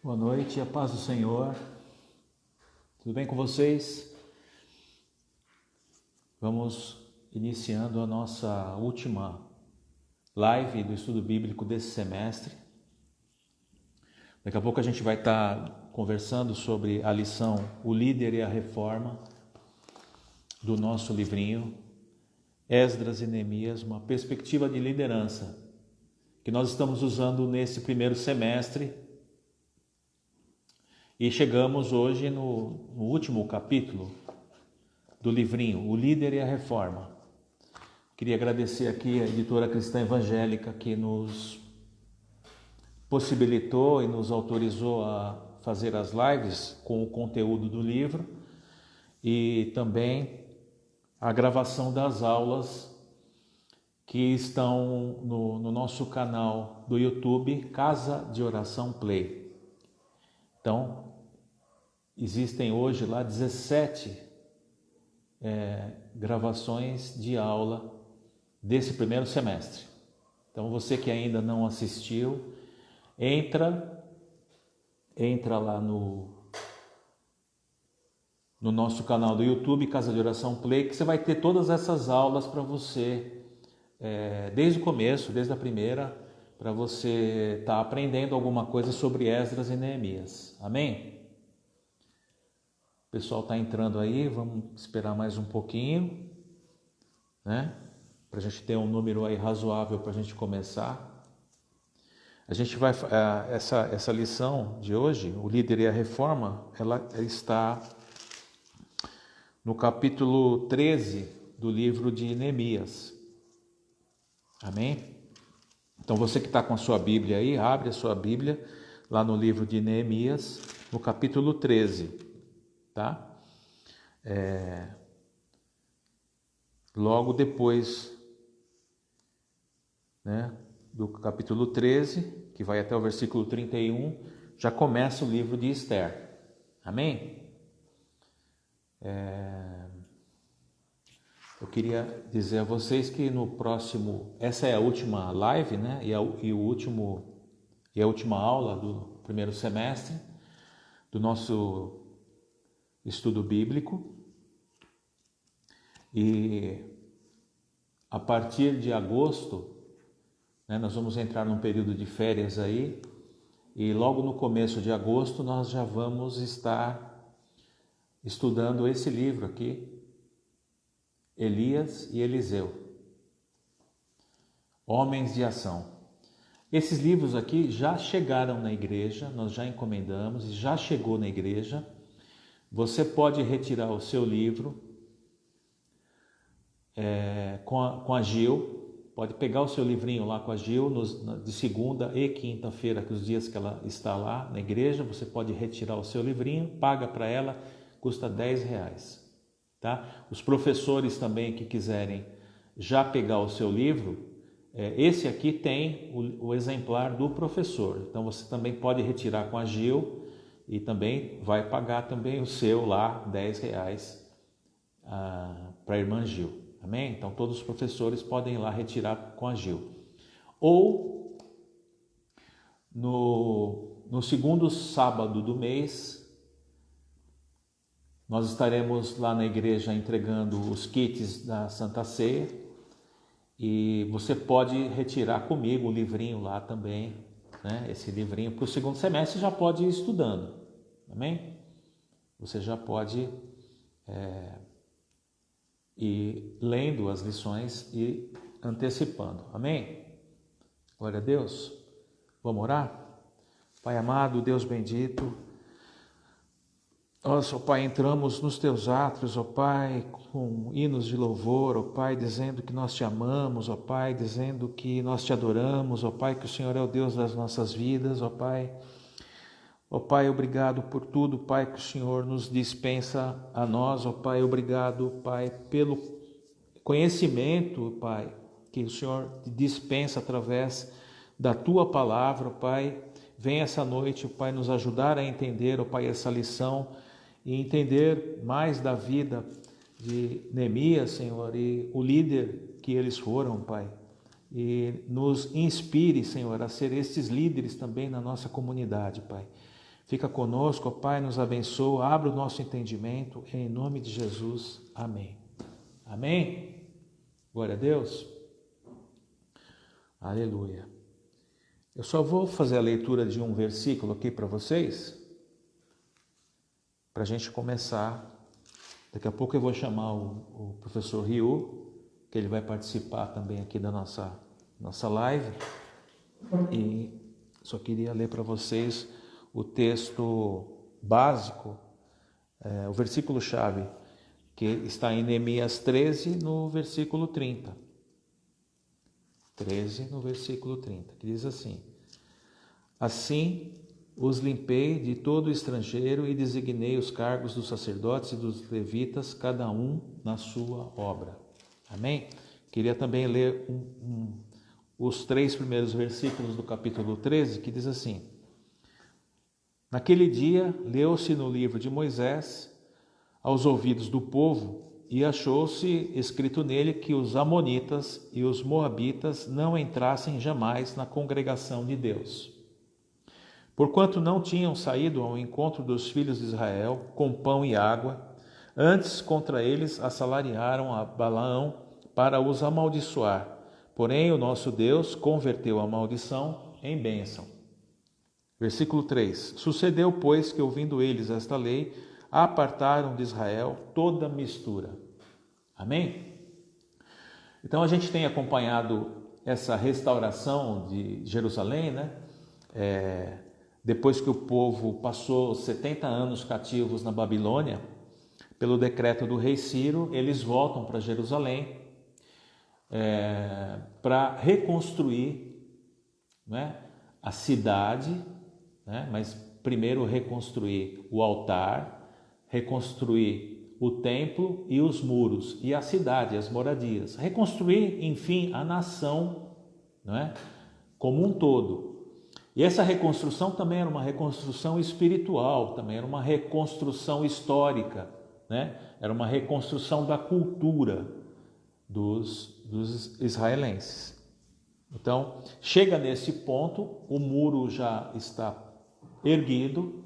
Boa noite, a paz do Senhor. Tudo bem com vocês? Vamos iniciando a nossa última live do estudo bíblico desse semestre. Daqui a pouco a gente vai estar conversando sobre a lição O Líder e a Reforma do nosso livrinho Esdras e Neemias, uma perspectiva de liderança que nós estamos usando nesse primeiro semestre. E chegamos hoje no último capítulo do livrinho, O Líder e a Reforma. Queria agradecer aqui a editora Cristã Evangélica que nos possibilitou e nos autorizou a fazer as lives com o conteúdo do livro e também a gravação das aulas que estão no nosso canal do YouTube, Casa de Oração Play. Então, existem hoje lá 17 gravações de aula desse primeiro semestre. Então, você que ainda não assistiu, entra lá no nosso canal do YouTube, Casa de Oração Play, que você vai ter todas essas aulas para você, desde o começo, desde a primeira, para você estar aprendendo alguma coisa sobre Esdras e Neemias. Amém? O pessoal está entrando aí, vamos esperar mais um pouquinho, né? Para a gente ter um número aí razoável para a gente começar. A gente vai, essa lição de hoje, O Líder e a Reforma, ela está no capítulo 13 do livro de Neemias. Amém? Então você que está com a sua Bíblia aí, abre a sua Bíblia lá no livro de Neemias, no capítulo 13. Tá? Logo depois, né, do capítulo 13, que vai até o versículo 31, já começa o livro de Esther. Amém? Eu queria dizer a vocês que no próximo, essa é a última live, né, e a última aula do primeiro semestre do nosso estudo bíblico, e a partir de agosto, né, nós vamos entrar num período de férias aí, e logo no começo de agosto nós já vamos estar estudando esse livro aqui, Elias e Eliseu, Homens de Ação. Esses livros aqui já chegaram na igreja, nós já encomendamos e já chegou na igreja. Você pode retirar o seu livro com a Gil, pode pegar o seu livrinho lá com a Gil de segunda e quinta-feira, que os dias que ela está lá na igreja, você pode retirar o seu livrinho, paga para ela, custa R$10. Tá? Os professores também que quiserem já pegar o seu livro, esse aqui tem o exemplar do professor, então você também pode retirar com a Gil e também vai pagar também o seu lá, R$10 para a irmã Gil. Amém? Então todos os professores podem ir lá retirar com a Gil. Ou no segundo sábado do mês, nós estaremos lá na igreja entregando os kits da Santa Ceia e você pode retirar comigo o livrinho lá também, né? Esse livrinho para o segundo semestre já pode ir estudando, amém? Você já pode ir lendo as lições e antecipando, amém? Glória a Deus. Vamos orar? Pai amado, Deus bendito, nós, ó Pai, entramos nos Teus átrios, ó Pai, com hinos de louvor, ó Pai, dizendo que nós Te amamos, ó Pai, dizendo que nós Te adoramos, ó Pai, que o Senhor é o Deus das nossas vidas, ó Pai. Ó Pai, obrigado por tudo, Pai, que o Senhor nos dispensa a nós, ó Pai, obrigado, Pai, pelo conhecimento, Pai, que o Senhor dispensa através da Tua palavra, ó Pai. Vem essa noite, ó Pai, nos ajudar a entender, ó Pai, essa lição e entender mais da vida de Neemias, Senhor, e o líder que eles foram, Pai. E nos inspire, Senhor, a ser esses líderes também na nossa comunidade, Pai. Fica conosco, ó Pai, nos abençoa, abre o nosso entendimento, em nome de Jesus. Amém. Amém? Glória a Deus. Aleluia. Eu só vou fazer a leitura de um versículo aqui para vocês, para a gente começar. Daqui a pouco eu vou chamar o professor Ryu, que ele vai participar também aqui da nossa live. E só queria ler para vocês o texto básico, o versículo-chave, que está em Neemias 13, no versículo 30. 13, no versículo 30, que diz assim: Assim os limpei de todo estrangeiro e designei os cargos dos sacerdotes e dos levitas, cada um na sua obra. Amém? Queria também ler os 3 primeiros versículos do capítulo 13, que diz assim: Naquele dia, leu-se no livro de Moisés aos ouvidos do povo, e achou-se escrito nele que os amonitas e os moabitas não entrassem jamais na congregação de Deus, porquanto não tinham saído ao encontro dos filhos de Israel com pão e água, antes contra eles assalariaram a Balaão para os amaldiçoar. Porém, o nosso Deus converteu a maldição em bênção. Versículo 3. Sucedeu, pois, que ouvindo eles esta lei, apartaram de Israel toda mistura. Amém? Então a gente tem acompanhado essa restauração de Jerusalém, né? Depois que o povo passou 70 anos cativos na Babilônia, pelo decreto do rei Ciro, eles voltam para Jerusalém para reconstruir, né, a cidade, né, mas primeiro reconstruir o altar, reconstruir o templo e os muros, e a cidade, as moradias, reconstruir, enfim, a nação, não é? Como um todo. E essa reconstrução também era uma reconstrução espiritual, também era uma reconstrução histórica, né? Era uma reconstrução da cultura dos israelenses. Então, chega nesse ponto, o muro já está erguido,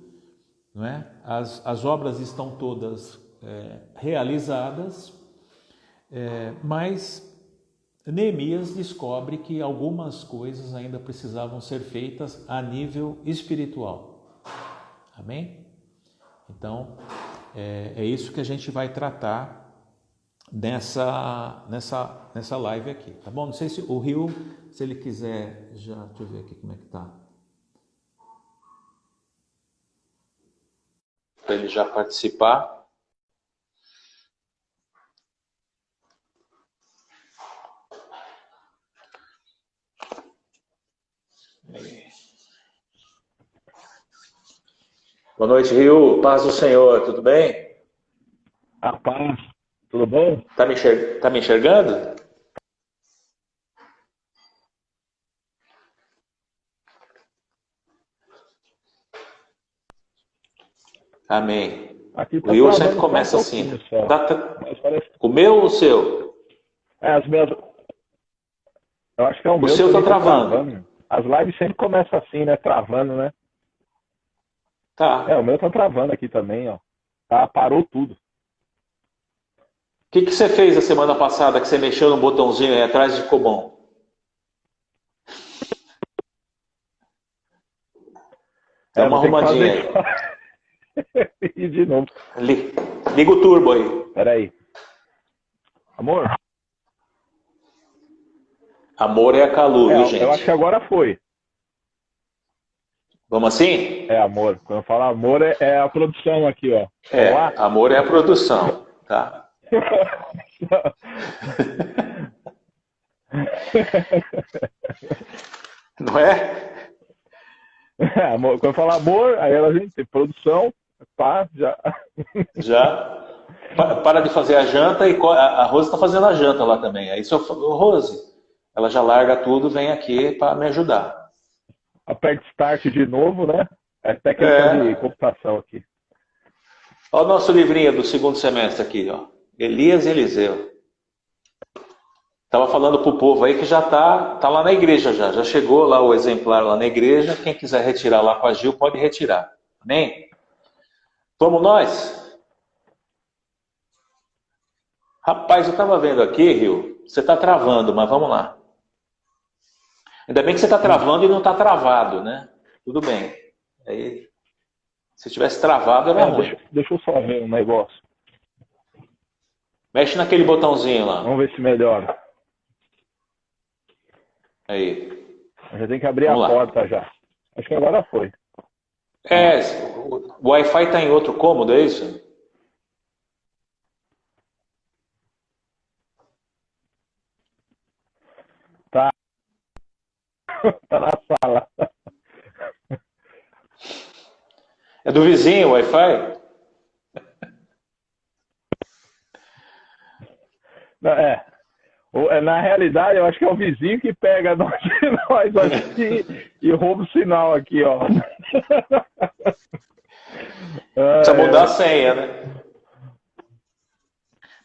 não é? As obras estão todas realizadas, mas Neemias descobre que algumas coisas ainda precisavam ser feitas a nível espiritual. Amém? Então, é isso que a gente vai tratar nessa live aqui, tá bom? Não sei se o Rio, se ele quiser, deixa eu ver aqui como é que tá. Para ele já participar. Boa noite, Rio. Paz do Senhor, tudo bem? A paz, tudo bom? Tá me enxergando? Amém. Aqui O tá Rio travando sempre só começa um assim. pouquinho só. Mas parece... O meu ou o seu? as minhas... Eu acho que é o O meu seu que tá tá travando. As lives sempre começam assim, né? Travando, né? Tá. O meu tá travando aqui também, ó. Tá, parou tudo. O que você fez a semana passada que você mexeu no botãozinho aí atrás de Cobom? Dá uma arrumadinha aí. E de novo. Liga o turbo aí. Peraí. Amor? Amor é a Calu, gente? Eu acho que agora foi. Vamos assim? Amor. Quando eu falo amor, é a produção aqui, ó. Amor é a produção, tá? Não é? Amor, quando eu falo amor, aí a gente tem produção, pá, já. Já. Para de fazer a janta e a Rose está fazendo a janta lá também. Aí se eu falo, Rose, ela já larga tudo, vem aqui para me ajudar. Aperta start de novo, né? É técnica de computação aqui. Olha o nosso livrinho do segundo semestre aqui, ó. Elias e Eliseu. Estava falando para o povo aí que já tá lá na igreja já chegou lá o exemplar lá na igreja. Quem quiser retirar lá com a Gil pode retirar. Amém? Vamos nós? Rapaz, eu estava vendo aqui, Rio, você está travando, mas vamos lá. Ainda bem que você está travando e não está travado, né? Tudo bem. Aí, se tivesse travado, era ruim. Deixa eu só ver um negócio. Mexe naquele botãozinho lá. Vamos ver se melhora. Aí. Já tem que abrir Vamos a lá. porta já. Acho que agora foi. É, o Wi-Fi está em outro cômodo, é isso? Tá. Tá na sala. É do vizinho o Wi-Fi? Na realidade, eu acho que é o vizinho que pega nós aqui e rouba o sinal aqui, ó. Precisa mudar a senha, né?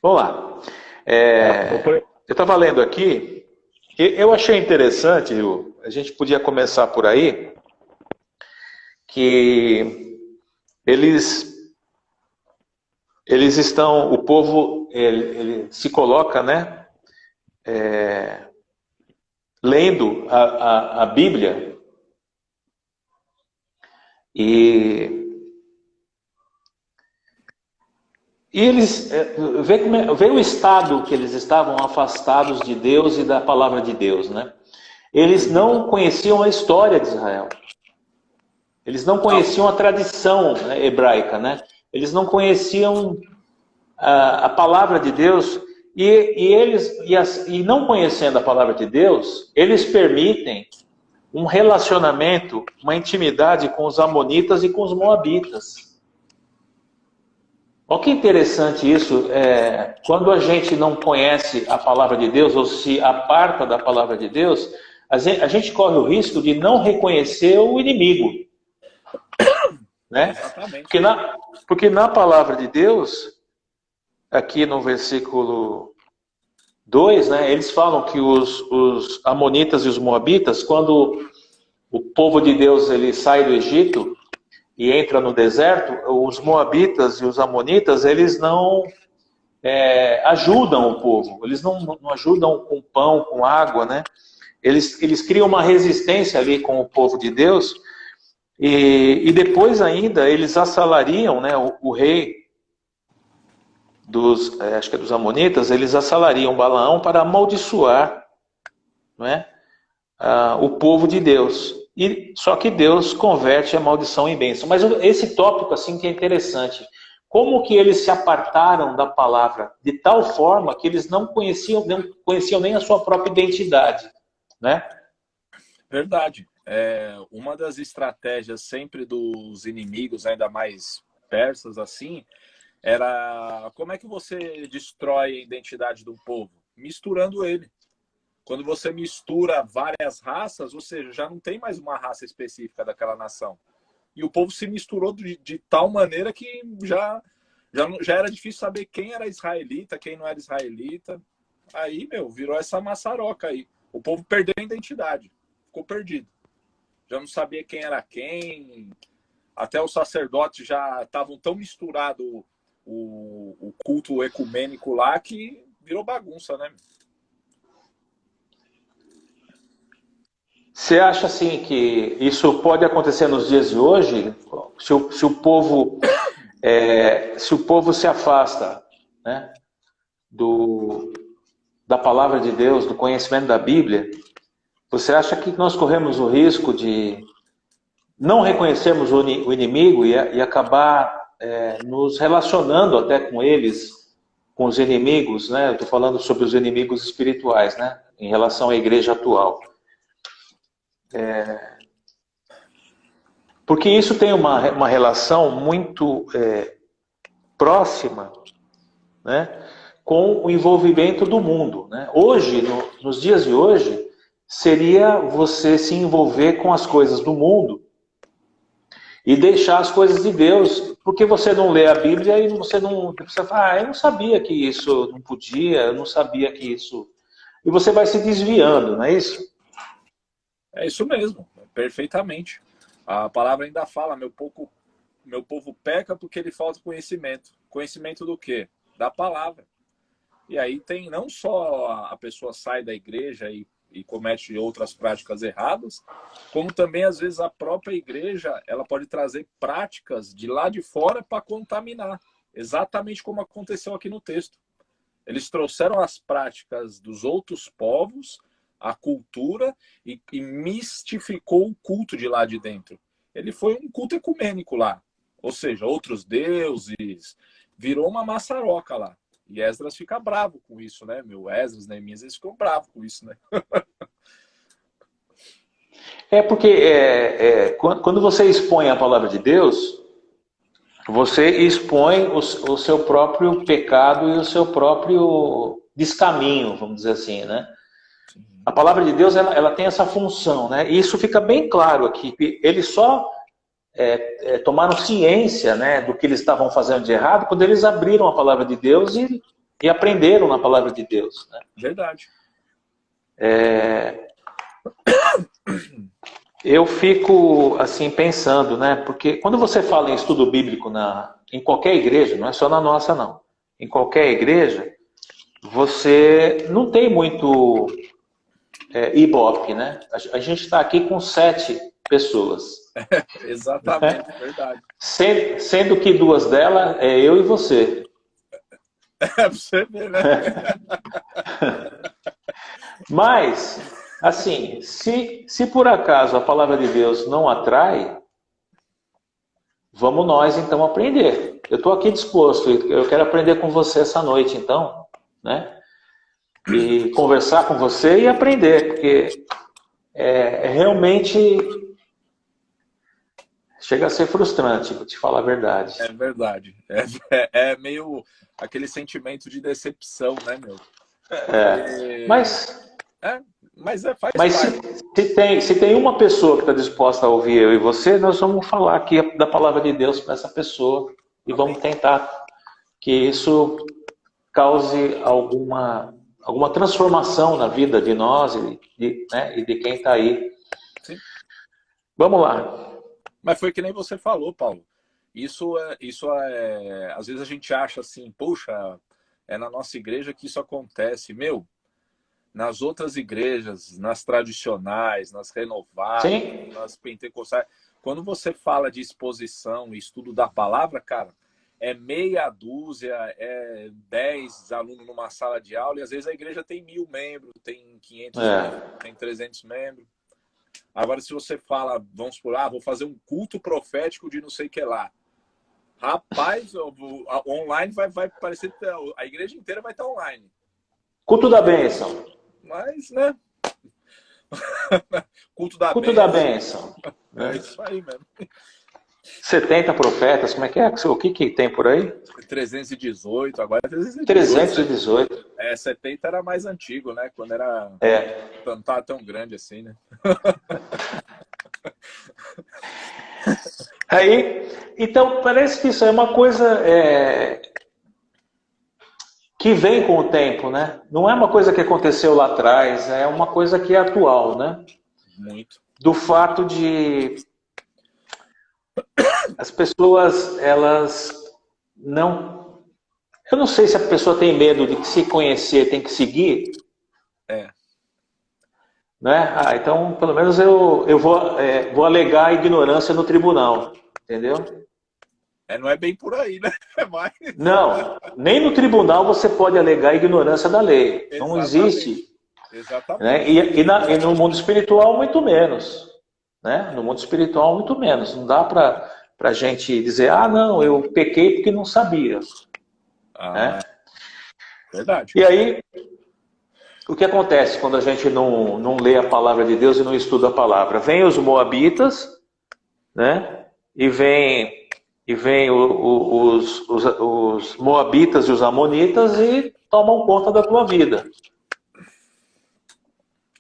Vamos lá. Eu estava lendo aqui, eu achei interessante, Rio, a gente podia começar por aí, que eles estão, o povo, ele se coloca, né, lendo a Bíblia e eles, vê o estado que eles estavam afastados de Deus e da palavra de Deus, né? Eles não conheciam a história de Israel. Eles não conheciam a tradição, né, hebraica, né? Eles não conheciam a palavra de Deus e não conhecendo a palavra de Deus, eles permitem um relacionamento, uma intimidade com os amonitas e com os moabitas. Olha que interessante isso, quando a gente não conhece a palavra de Deus ou se aparta da palavra de Deus, a gente corre o risco de não reconhecer o inimigo. Né? Porque na palavra de Deus, aqui no versículo 2, né, eles falam que os amonitas e os moabitas, quando o povo de Deus ele sai do Egito e entra no deserto, os moabitas e os amonitas, eles não ajudam o povo, eles não ajudam com pão, com água, né? Eles criam uma resistência ali com o povo de Deus, e depois ainda eles assalariam, né, o rei acho que é dos amonitas, eles assalariam Balaão para amaldiçoar, não é, o povo de Deus. Só que Deus converte a maldição em bênção. Mas esse tópico assim que é interessante. Como que eles se apartaram da palavra de tal forma que eles não conheciam nem a sua própria identidade, né? Verdade. Uma das estratégias sempre dos inimigos, ainda mais persas assim, era como é que você destrói a identidade do povo? Misturando ele. Quando você mistura várias raças, ou seja, já não tem mais uma raça específica daquela nação. E o povo se misturou de tal maneira que já era difícil saber quem era israelita, quem não era israelita. Aí, virou essa maçaroca aí. O povo perdeu a identidade. Ficou perdido. Já não sabia quem era quem. Até os sacerdotes já estavam tão misturados o culto ecumênico lá que virou bagunça, né? Você acha assim que isso pode acontecer nos dias de hoje? Se o povo se afasta, né, da palavra de Deus, do conhecimento da Bíblia, você acha que nós corremos o risco de não reconhecermos o inimigo e acabar nos relacionando até com eles, com os inimigos, né? Eu estou falando sobre os inimigos espirituais, né, em relação à igreja atual. Porque isso tem uma relação muito próxima, né, com o envolvimento do mundo, né? Hoje, nos dias de hoje, seria você se envolver com as coisas do mundo e deixar as coisas de Deus, porque você não lê a Bíblia e você fala, eu não sabia que isso não podia, eu não sabia que isso... E você vai se desviando, não é isso? É isso mesmo, perfeitamente. A palavra ainda fala, meu meu povo peca porque ele falta conhecimento. Conhecimento do quê? Da palavra. E aí tem não só a pessoa sai da igreja e comete outras práticas erradas, como também, às vezes, a própria igreja ela pode trazer práticas de lá de fora para contaminar. Exatamente como aconteceu aqui no texto. Eles trouxeram as práticas dos outros povos, a cultura, e mistificou o culto de lá de dentro. Ele foi um culto ecumênico lá. Ou seja, outros deuses. Virou uma maçaroca lá. E Esdras fica bravo com isso, né? Esdras, Neemias, eles ficam bravos com isso, né? Porque quando você expõe a palavra de Deus, você expõe o seu próprio pecado e o seu próprio descaminho, vamos dizer assim, né? A palavra de Deus, ela tem essa função, né? E isso fica bem claro aqui. Eles só tomaram ciência, né, do que eles estavam fazendo de errado quando eles abriram a palavra de Deus e aprenderam na palavra de Deus, né? Verdade. Eu fico assim pensando, né? Porque quando você fala em estudo bíblico em qualquer igreja, não é só na nossa não, em qualquer igreja, você não tem muito ibope, né? A gente está aqui com 7 pessoas. Exatamente, verdade. Sendo que 2 delas é eu e você. Pra você ver, né? Mas, assim, se por acaso a palavra de Deus não atrai, vamos nós então aprender. Eu estou aqui disposto, eu quero aprender com você essa noite, então, né? E conversar com você e aprender, porque realmente chega a ser frustrante, vou te falar a verdade. É verdade. É meio aquele sentimento de decepção, né, meu? Mas Faz se tem uma pessoa que está disposta a ouvir eu e você, nós vamos falar aqui da palavra de Deus para essa pessoa e vamos tentar que isso cause alguma transformação na vida de nós e de quem está aí. Sim. Vamos lá. Mas foi que nem você falou, Paulo. Às vezes a gente acha assim, poxa, é na nossa igreja que isso acontece. Nas outras igrejas, nas tradicionais, nas renovadas, Sim. nas pentecostais, quando você fala de exposição e estudo da palavra, cara, é meia dúzia, 10 alunos numa sala de aula, e às vezes a igreja tem 1000 membros, tem 500 membros, tem 300 membros. Agora, se você fala, vamos supor, vou fazer um culto profético de não sei o que lá. Rapaz, online vai parecer que a igreja inteira vai estar online. Culto da bênção. Mas, né? Culto da bênção. É isso aí mesmo. 70 profetas, como é que é? O que tem por aí? 318, agora é 318. 70 era mais antigo, né? Quando era... Não tava tão grande assim, né? Aí, então, parece que isso é uma coisa que vem com o tempo, né? Não é uma coisa que aconteceu lá atrás, é uma coisa que é atual, né? Muito. Do fato de as pessoas, elas não... Eu não sei se a pessoa tem medo de se conhecer, tem que seguir. Né? Então, pelo menos eu vou alegar a ignorância no tribunal, entendeu? Não é bem por aí, né? Não, nem no tribunal você pode alegar a ignorância da lei. Não existe. Exatamente. Né? E no mundo espiritual, muito menos. Né? No mundo espiritual, muito menos. Não dá para a gente dizer, não, eu pequei porque não sabia. Né? Verdade. E aí, o que acontece quando a gente não lê a palavra de Deus e não estuda a palavra? Vem os moabitas, né? E vem os moabitas e os amonitas e tomam conta da tua vida.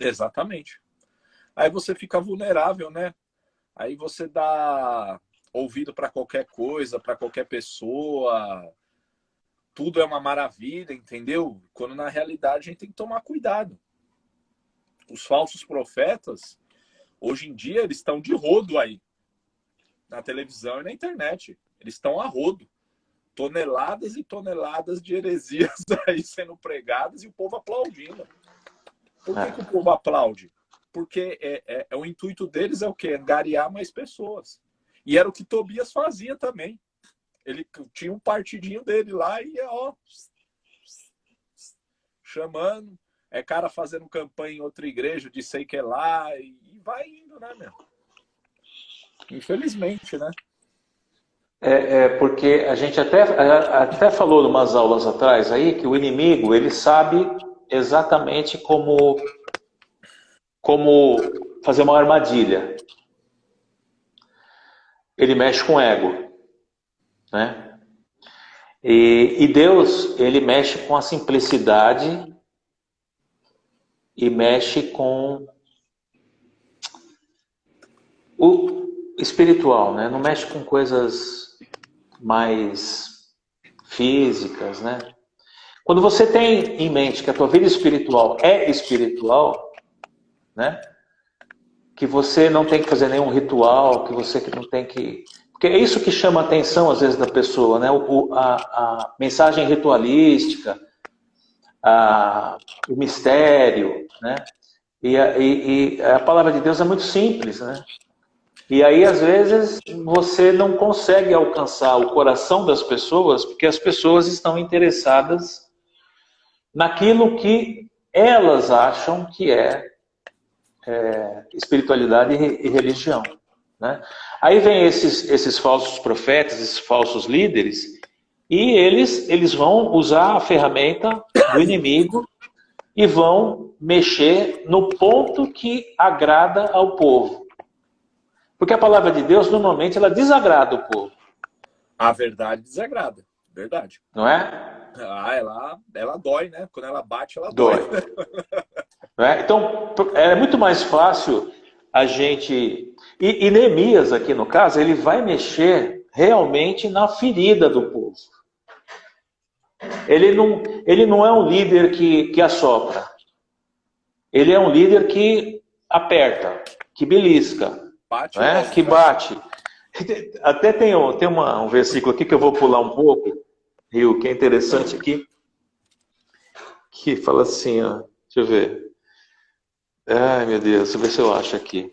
Exatamente. Aí você fica vulnerável, né? Aí você dá ouvido para qualquer coisa, para qualquer pessoa. Tudo é uma maravilha, entendeu? Quando na realidade a gente tem que tomar cuidado. Os falsos profetas, hoje em dia, eles estão de rodo aí. na televisão e na internet. Eles estão a rodo. Toneladas e toneladas de heresias aí sendo pregadas e o povo aplaudindo. Por que o povo aplaude? Porque o intuito deles é o quê? Angariar mais pessoas. E era o que Tobias fazia também. Ele tinha um partidinho dele lá e ó, chamando, cara fazendo campanha em outra igreja de sei que lá, e vai indo, né, meu? Infelizmente, né? Porque a gente até falou em umas aulas atrás aí que o inimigo, ele sabe exatamente como fazer uma armadilha. Ele mexe com o ego, né? E Deus, ele mexe com a simplicidade e mexe com o espiritual, né? Não mexe com coisas mais físicas, né? Quando você tem em mente que a tua vida espiritual é espiritual, né? Que você não tem que fazer nenhum ritual, que você não tem que... Porque é isso que chama a atenção, às vezes, da pessoa, né? A mensagem ritualística, o mistério, né? E a palavra de Deus é muito simples, né? E aí, às vezes, você não consegue alcançar o coração das pessoas, porque as pessoas estão interessadas naquilo que elas acham que é espiritualidade e religião, né? Aí vem esses falsos profetas, esses falsos líderes, e eles vão usar a ferramenta do inimigo e vão mexer no ponto que agrada ao povo. Porque a palavra de Deus, normalmente, ela desagrada o povo. A verdade desagrada, verdade. Não é? Ela dói, né? Quando ela bate, ela dói. Não é? Então, é muito mais fácil a gente... E Neemias, aqui no caso, ele vai mexer realmente na ferida do povo. Ele não é um líder que assopra. Ele é um líder que aperta, que belisca. Bate, né? Que bate. Até tem um versículo aqui que eu vou pular um pouco, Rio, que é interessante aqui, que fala assim, ó, deixa eu ver. Ai, meu Deus, deixa eu ver se eu acho aqui.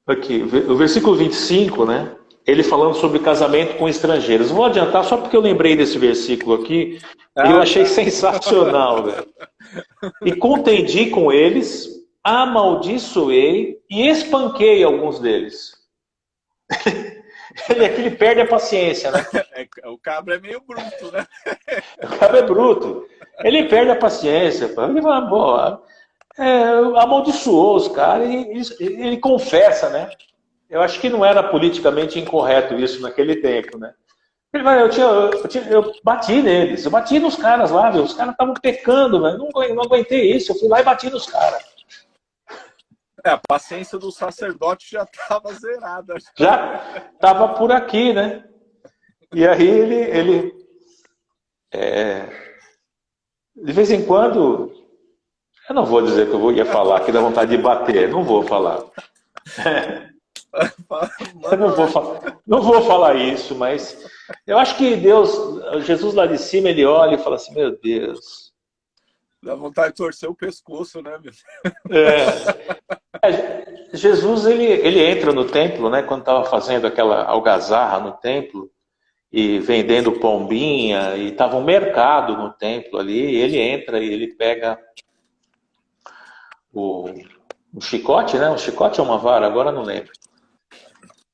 Aqui, o versículo 25, né? Ele falando sobre casamento com estrangeiros. Vou adiantar só porque eu lembrei desse versículo aqui, e eu achei sensacional, velho. E contendi com eles, amaldiçoei e espanquei alguns deles. Ele perde a paciência, né? O cabra é meio bruto, né? O cabra é bruto. Ele perde a paciência. Ele fala, amaldiçoou os caras e ele confessa, né? Eu acho que não era politicamente incorreto isso naquele tempo, né? Ele vai, eu bati neles, eu bati nos caras lá, viu? Os caras estavam pecando, velho. Não aguentei isso, eu fui lá e bati nos caras. A paciência do sacerdote já estava zerada. Já estava por aqui, né? E aí ele de vez em quando, eu não vou dizer que eu ia falar, que dá vontade de bater, não vou falar. Eu não vou falar isso, mas eu acho que Jesus lá de cima, ele olha e fala assim, meu Deus. Dá vontade de torcer o pescoço, né, meu? Jesus, ele entra no templo, né, quando estava fazendo aquela algazarra no templo, e vendendo pombinha, e estava um mercado no templo ali, ele entra e ele pega um chicote, né? Um chicote é uma vara, agora não lembro.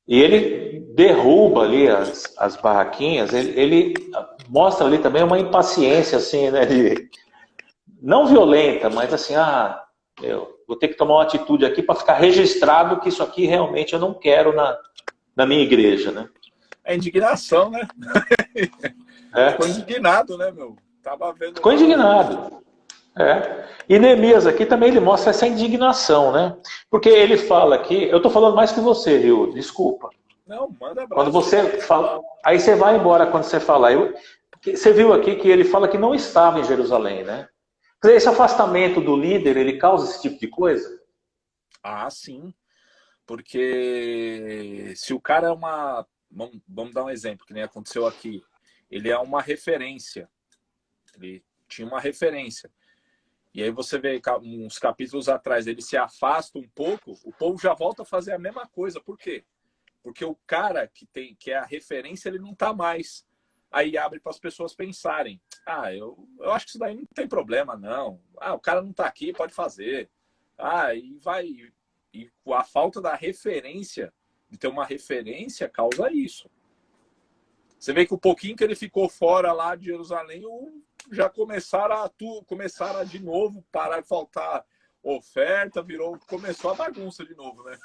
E ele derruba ali as barraquinhas, ele mostra ali também uma impaciência, assim, né? Não violenta, mas assim, eu vou ter que tomar uma atitude aqui para ficar registrado que isso aqui realmente eu não quero na minha igreja, né? É indignação, né? Ficou indignado, né, meu? Tava vendo. Ficou indignado. E Neemias aqui também ele mostra essa indignação, né? Porque ele fala aqui, eu estou falando mais que você, Rio, desculpa. Não, manda abraço. Quando você fala, aí você vai embora quando você falar. Você viu aqui que ele fala que não estava em Jerusalém, né? Esse afastamento do líder, ele causa esse tipo de coisa? Ah, sim. Porque se o cara é uma... Vamos dar um exemplo, que nem aconteceu aqui. Ele é uma referência. Ele tinha uma referência. E aí você vê uns capítulos atrás, ele se afasta um pouco, o povo já volta a fazer a mesma coisa. Por quê? Porque o cara que é a referência, ele não tá mais. Aí abre para as pessoas pensarem. Ah, eu acho que isso daí não tem problema, não. Ah, o cara não tá aqui, pode fazer. Ah, e vai... E a falta da referência, de ter uma referência, causa isso. Você vê que o pouquinho que ele ficou fora lá de Jerusalém, já começaram a de novo, parar de faltar oferta, começou a bagunça de novo, né?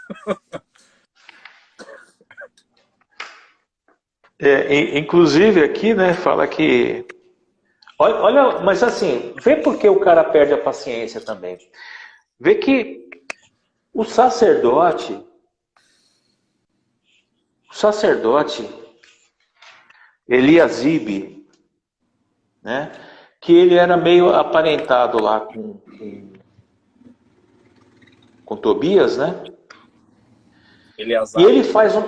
Inclusive aqui, né, fala que... Olha, mas assim, vê por que o cara perde a paciência também. Vê que o sacerdote, Eliasibe, né? Que ele era meio aparentado lá com Tobias, né? Eleazar. E ele faz um...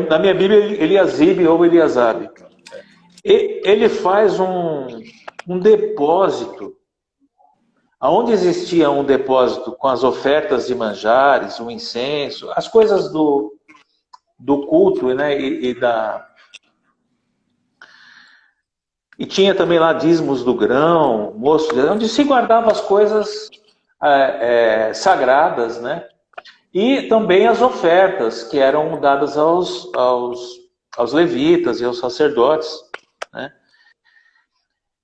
na minha Bíblia, Eliasibe ou Eliasabe. Ele faz um depósito. Onde existia um depósito com as ofertas de manjares, o incenso, as coisas do culto, né? E tinha também lá dízimos do grão, moço, onde se guardavam as coisas sagradas, né? E também as ofertas que eram dadas aos levitas e aos sacerdotes, né?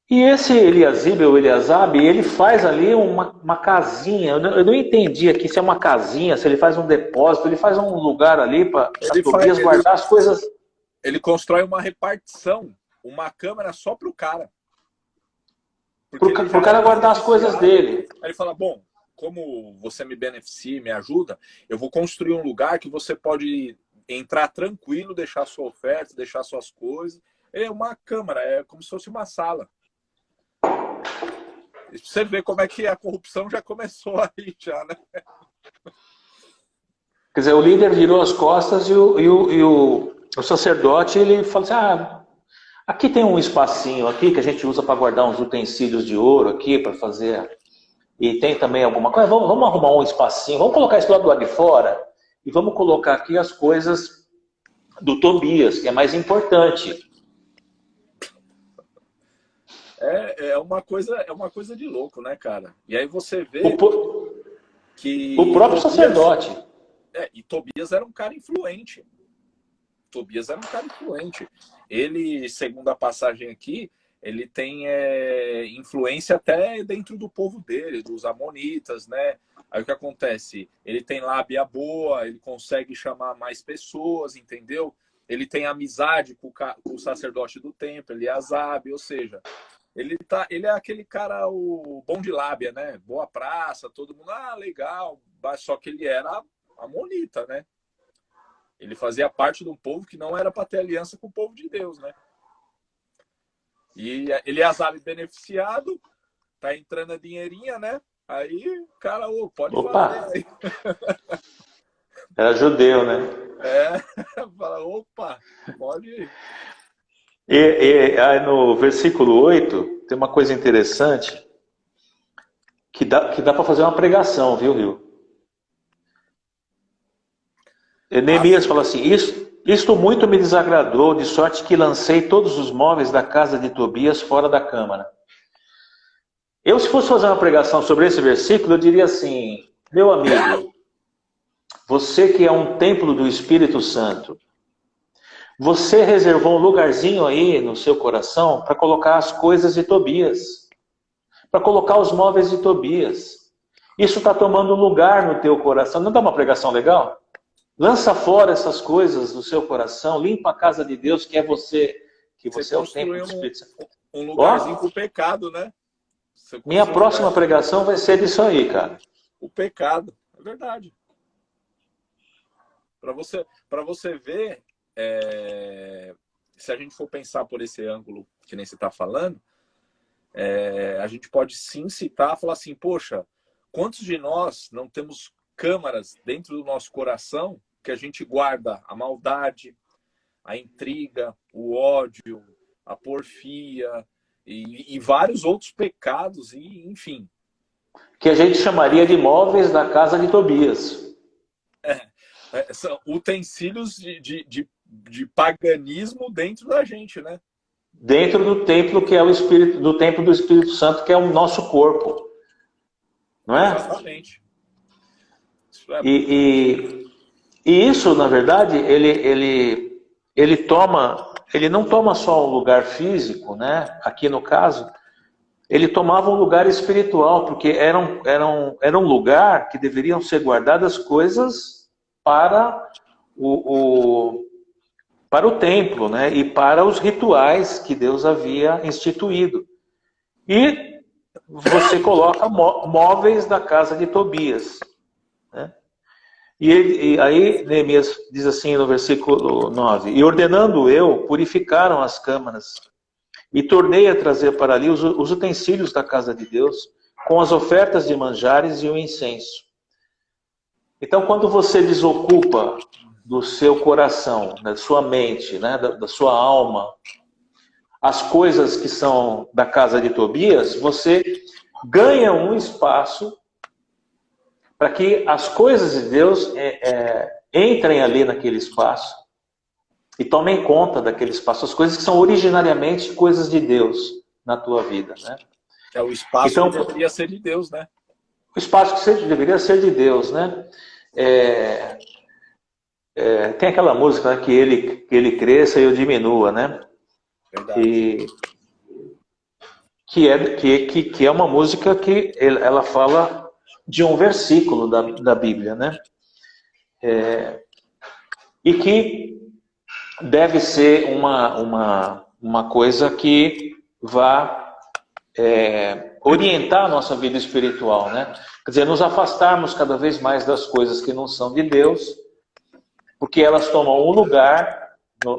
E esse Eliasibe ou Eliasabe, ele faz ali uma casinha. Eu não entendi aqui se é uma casinha, se ele faz um depósito, ele faz um lugar ali para Tobias guardar as coisas. Ele constrói uma repartição, uma câmara só para o cara. Para o cara guardar as coisas dele. Aí ele fala, bom, como você me beneficia, me ajuda, eu vou construir um lugar que você pode entrar tranquilo, deixar sua oferta, deixar suas coisas. É uma câmara, é como se fosse uma sala. Você vê como é que a corrupção já começou aí, já, né? Quer dizer, o líder virou as costas e o sacerdote, ele fala assim, aqui tem um espacinho aqui que a gente usa para guardar uns utensílios de ouro aqui, para fazer... E tem também alguma coisa, vamos arrumar um espacinho, vamos colocar isso do lado de fora e vamos colocar aqui as coisas do Tobias, que é mais importante. É uma coisa de louco, né, cara? E aí você vê que... O próprio sacerdote. E Tobias era um cara influente. Ele, segundo a passagem aqui, ele tem influência até dentro do povo dele, dos amonitas, né? Aí o que acontece? Ele tem lábia boa, ele consegue chamar mais pessoas, entendeu? Ele tem amizade com o sacerdote do templo, Eliasabe, ou seja... Ele é aquele cara, o bom de lábia, né? Boa praça, todo mundo, legal. Só que ele era amonita, né? Ele fazia parte de um povo que não era para ter aliança com o povo de Deus, né? E Eliasabe beneficiado, tá entrando a dinheirinha, né? Aí o cara, pode fazer aí. Era judeu, né? Fala, pode ir. E aí no versículo 8, tem uma coisa interessante que dá para fazer uma pregação, viu, Rio? Neemias fala assim, isto muito me desagradou, de sorte que lancei todos os móveis da casa de Tobias fora da câmara. Eu, se fosse fazer uma pregação sobre esse versículo, eu diria assim, meu amigo, você que é um templo do Espírito Santo, você reservou um lugarzinho aí no seu coração para colocar as coisas de Tobias, para colocar os móveis de Tobias. Isso está tomando lugar no teu coração. Não dá uma pregação legal? Lança fora essas coisas do seu coração, limpa a casa de Deus, que é você, que você é o templo do Espírito Santo. Um lugarzinho para o pecado, né? Minha próxima pregação vai ser disso aí, cara. O pecado, é verdade. Para você ver... se a gente for pensar por esse ângulo que nem você está falando, a gente pode sim citar, falar assim, poxa, quantos de nós não temos câmaras dentro do nosso coração que a gente guarda a maldade, a intriga, o ódio, a porfia e vários outros pecados, e enfim. Que a gente chamaria de móveis da casa de Tobias. São utensílios de paganismo dentro da gente, né? Dentro do templo que é o Espírito, do templo do Espírito Santo, que é o nosso corpo. Não é? Exatamente. E isso, na verdade, ele não toma só um lugar físico, né? Aqui no caso, ele tomava um lugar espiritual, porque era um lugar que deveriam ser guardadas coisas para para o templo, né? E para os rituais que Deus havia instituído. E você coloca móveis da casa de Tobias, né? E aí Neemias diz assim no versículo 9: E ordenando eu, purificaram as câmaras, e tornei a trazer para ali os utensílios da casa de Deus, com as ofertas de manjares e o incenso. Então, quando você desocupa do seu coração, da sua mente, né, da sua alma, as coisas que são da casa de Tobias, você ganha um espaço para que as coisas de Deus entrem ali naquele espaço e tomem conta daquele espaço, as coisas que são originariamente coisas de Deus na tua vida, né? É o espaço então, que deveria ser de Deus, né? O espaço que deveria ser de Deus, né? Tem aquela música, né, que ele cresça e eu diminua, né? Verdade. Que é uma música que ela fala de um versículo da Bíblia, né? E que deve ser uma coisa que vá orientar a nossa vida espiritual, né? Quer dizer, nos afastarmos cada vez mais das coisas que não são de Deus, porque elas tomam um lugar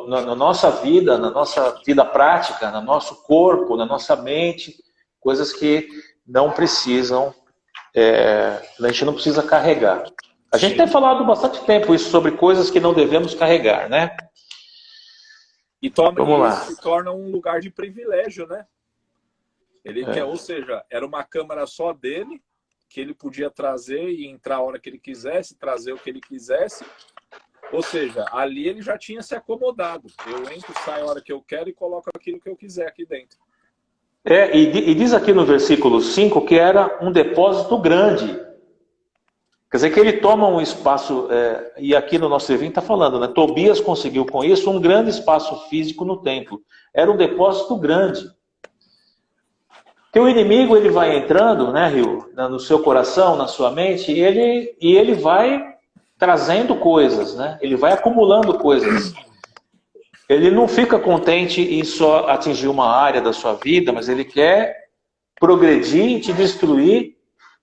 na nossa vida prática, no nosso corpo, na nossa mente, coisas que não precisam, a gente não precisa carregar. A gente tem falado bastante tempo isso sobre coisas que não devemos carregar, né? Vamos lá. Se torna um lugar de privilégio, né? Ou seja, era uma câmara só dele, que ele podia trazer e entrar a hora que ele quisesse, trazer o que ele quisesse. Ou seja, ali ele já tinha se acomodado. Eu entro, saio a hora que eu quero e coloco aquilo que eu quiser aqui dentro. E diz aqui no versículo 5 que era um depósito grande. Quer dizer que ele toma um espaço, e aqui no nosso evento está falando, né? Tobias conseguiu com isso um grande espaço físico no templo. Era um depósito grande. Que o inimigo ele vai entrando, né, Rio, no seu coração, na sua mente, e ele vai trazendo coisas, né? Ele vai acumulando coisas. Ele não fica contente em só atingir uma área da sua vida, mas ele quer progredir e te destruir,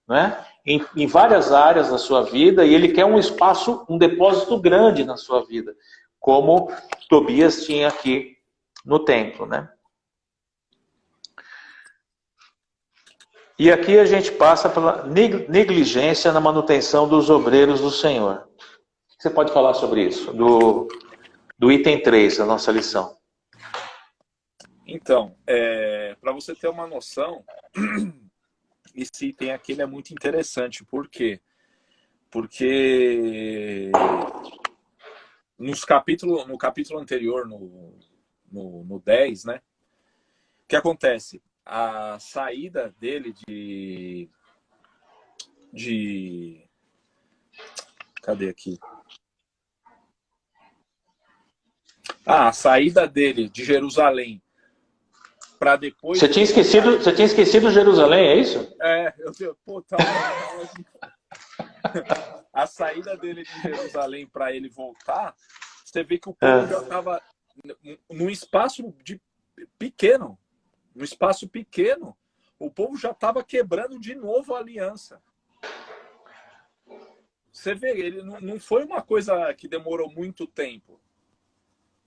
né? Em várias áreas da sua vida, e ele quer um espaço, um depósito grande na sua vida, como Tobias tinha aqui no templo, né? E aqui a gente passa pela negligência na manutenção dos obreiros do Senhor. O que você pode falar sobre isso? Do item 3 da nossa lição. Então, para você ter uma noção, esse item aqui é muito interessante. Por quê? Porque no capítulo anterior, no 10, né? O que acontece? A saída dele cadê aqui? A saída dele de Jerusalém para depois... Você tinha esquecido Jerusalém, é isso? A saída dele de Jerusalém para ele voltar, você vê que o povo já estava num espaço pequeno. No espaço pequeno, o povo já estava quebrando de novo a aliança. Você vê, ele não foi uma coisa que demorou muito tempo.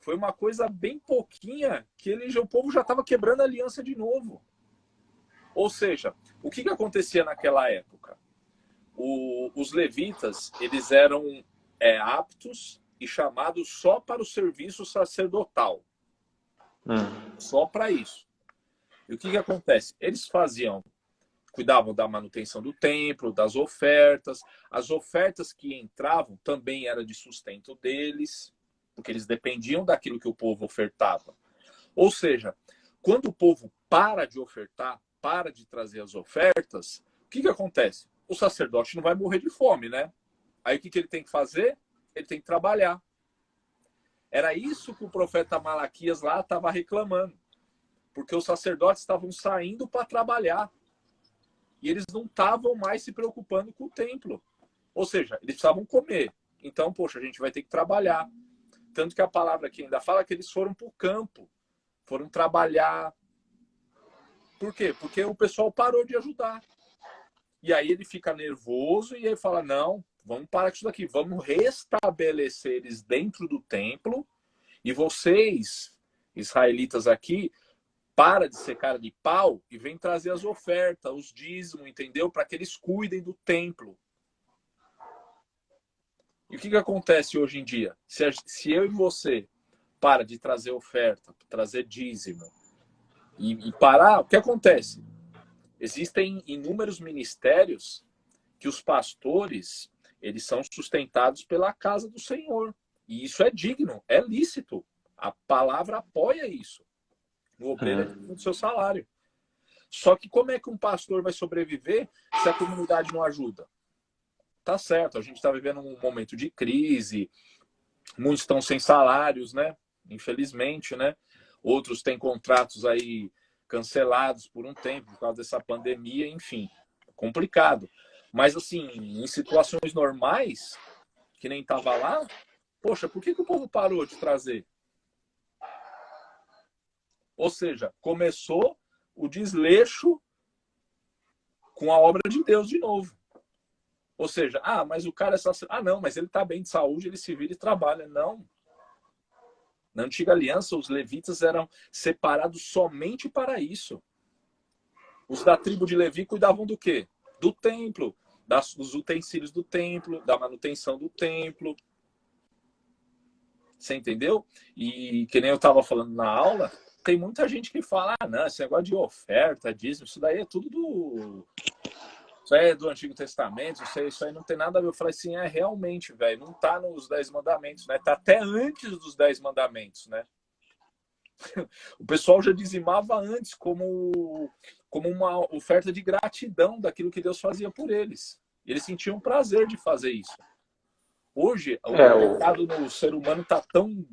Foi uma coisa bem pouquinha que o povo já estava quebrando a aliança de novo. Ou seja, o que acontecia naquela época? os levitas, eles eram aptos e chamados só para o serviço sacerdotal. Só para isso. E o que acontece? Eles cuidavam da manutenção do templo, das ofertas. As ofertas que entravam também eram de sustento deles, porque eles dependiam daquilo que o povo ofertava. Ou seja, quando o povo para de ofertar, para de trazer as ofertas, o que acontece? O sacerdote não vai morrer de fome, né? Aí o que ele tem que fazer? Ele tem que trabalhar. Era isso que o profeta Malaquias lá estava reclamando. Porque os sacerdotes estavam saindo para trabalhar. E eles não estavam mais se preocupando com o templo. Ou seja, eles precisavam comer. Então, poxa, a gente vai ter que trabalhar. Tanto que a palavra aqui ainda fala que eles foram para o campo. Foram trabalhar. Por quê? Porque o pessoal parou de ajudar. E aí ele fica nervoso e aí fala, não, vamos parar com isso daqui. Vamos restabelecer eles dentro do templo. E vocês, israelitas aqui, para de ser cara de pau e vem trazer as ofertas, os dízimos, entendeu? Para que eles cuidem do templo. E o que acontece hoje em dia? Se eu e você para de trazer oferta, trazer dízimo e parar, o que acontece? Existem inúmeros ministérios que os pastores, eles são sustentados pela casa do Senhor. E isso é digno, é lícito. A palavra apoia isso. O obreiro é digno do seu salário. Só que como é que um pastor vai sobreviver se a comunidade não ajuda? Tá certo, a gente está vivendo um momento de crise, muitos estão sem salários, né? Infelizmente, né? Outros têm contratos aí cancelados por um tempo por causa dessa pandemia, enfim, complicado. Mas assim, em situações normais, que nem estava lá, poxa, por que o povo parou de trazer? Ou seja, começou o desleixo com a obra de Deus de novo. Ou seja, mas o cara é sacerdote. Não, mas ele está bem de saúde, ele se vira e trabalha. Não. Na antiga aliança, os levitas eram separados somente para isso. Os da tribo de Levi cuidavam do quê? Do templo, dos utensílios do templo, da manutenção do templo. Você entendeu? E que nem eu estava falando na aula, tem muita gente que fala, não, esse negócio de oferta, dízimo, isso daí é tudo Isso aí é do Antigo Testamento, isso aí não tem nada a ver. Eu falei assim, realmente, velho, não tá nos 10 mandamentos, né? Tá até antes dos 10 mandamentos, né? O pessoal já dizimava antes como uma oferta de gratidão daquilo que Deus fazia por eles. E eles sentiam prazer de fazer isso. Hoje, o pecado no ser humano está tão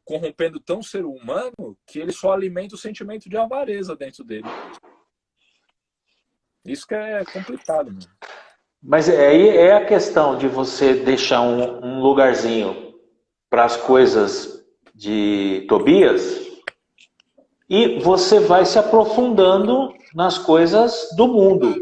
corrompendo tão ser humano que ele só alimenta o sentimento de avareza dentro dele. Isso que é complicado, mano. Mas aí é a questão de você deixar um lugarzinho para as coisas de Tobias e você vai se aprofundando nas coisas do mundo.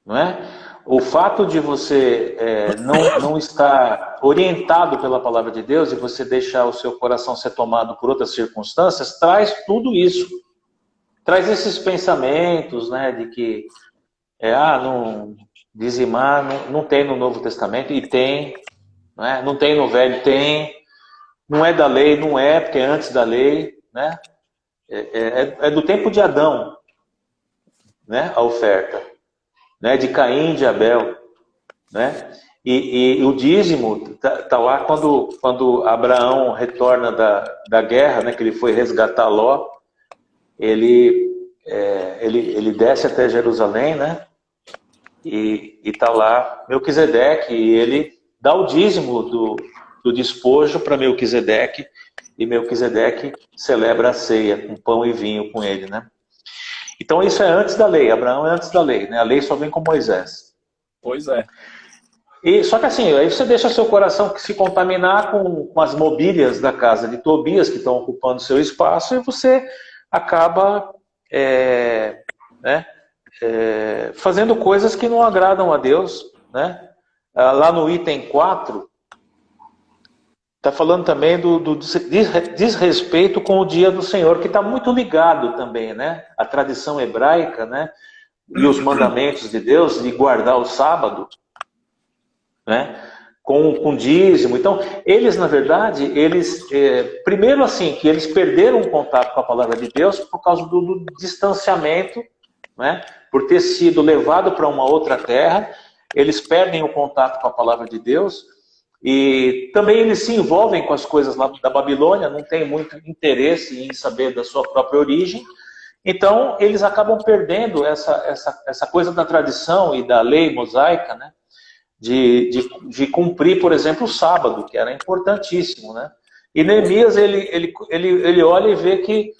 Não é? O fato de você não estar orientado pela palavra de Deus e você deixar o seu coração ser tomado por outras circunstâncias, traz tudo isso. Traz esses pensamentos, né, de que não dizimar não tem no Novo Testamento, e tem, não tem no Velho, tem, não é da lei, não é, porque é antes da lei, né? É do tempo de Adão, né, a oferta, né, de Caim e de Abel, né? E o dízimo tá lá quando Abraão retorna da guerra, né, que ele foi resgatar Ló. Ele desce até Jerusalém, né? E está lá Melquisedeque, e ele dá o dízimo do despojo para Melquisedeque, e Melquisedeque celebra a ceia com pão e vinho com ele, né? Então isso é antes da lei, Abraão é antes da lei, né? A lei só vem com Moisés. Pois é. E, só que assim, aí você deixa seu coração se contaminar com as mobílias da casa de Tobias, que estão ocupando seu espaço, e você acaba fazendo coisas que não agradam a Deus, né? Lá no item 4, está falando também do desrespeito com o dia do Senhor, que está muito ligado também, né? A tradição hebraica, né? e os mandamentos de Deus, de guardar o sábado, né? Com dízimo. Então, eles, na verdade, primeiro assim, que eles perderam o contato com a palavra de Deus por causa do distanciamento, né? Por ter sido levado para uma outra terra, eles perdem o contato com a palavra de Deus, e também eles se envolvem com as coisas lá da Babilônia, não têm muito interesse em saber da sua própria origem, então eles acabam perdendo essa coisa da tradição e da lei mosaica, né? De cumprir, por exemplo, o sábado, que era importantíssimo, né? E Neemias, ele olha e vê que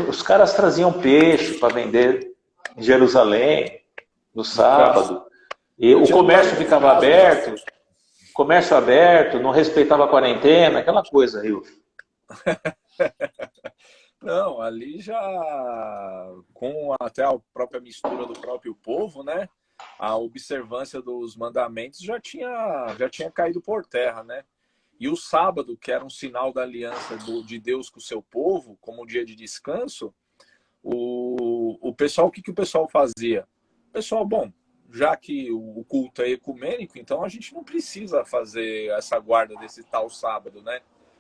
os caras traziam peixe para vender em Jerusalém no sábado, e o comércio ficava aberto, não respeitava a quarentena, aquela coisa, Rio. Não, ali já, com até a própria mistura do próprio povo, né? A observância dos mandamentos já tinha caído por terra, né? E o sábado, que era um sinal da aliança de Deus com o seu povo, como um dia de descanso, o pessoal, o que o pessoal fazia? O pessoal, bom, já que o culto é ecumênico, então a gente não precisa fazer essa guarda desse tal sábado, né?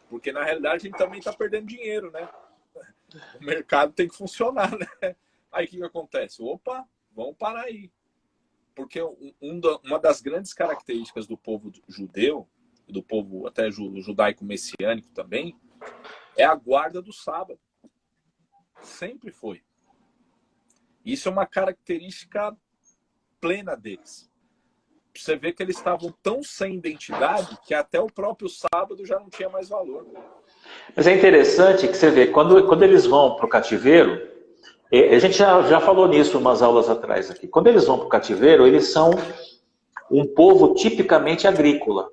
Porque na realidade a gente também está perdendo dinheiro, né? O mercado tem que funcionar, né? Aí o que acontece? Opa, vamos parar aí. Porque uma das grandes características do povo judeu, do povo até judaico-messiânico também, é a guarda do sábado. Sempre foi. Isso é uma característica plena deles. Você vê que eles estavam tão sem identidade que até o próprio sábado já não tinha mais valor. Mas é interessante que você vê, quando eles vão para o cativeiro, a gente já falou nisso umas aulas atrás aqui. Quando eles vão para o cativeiro, eles são um povo tipicamente agrícola.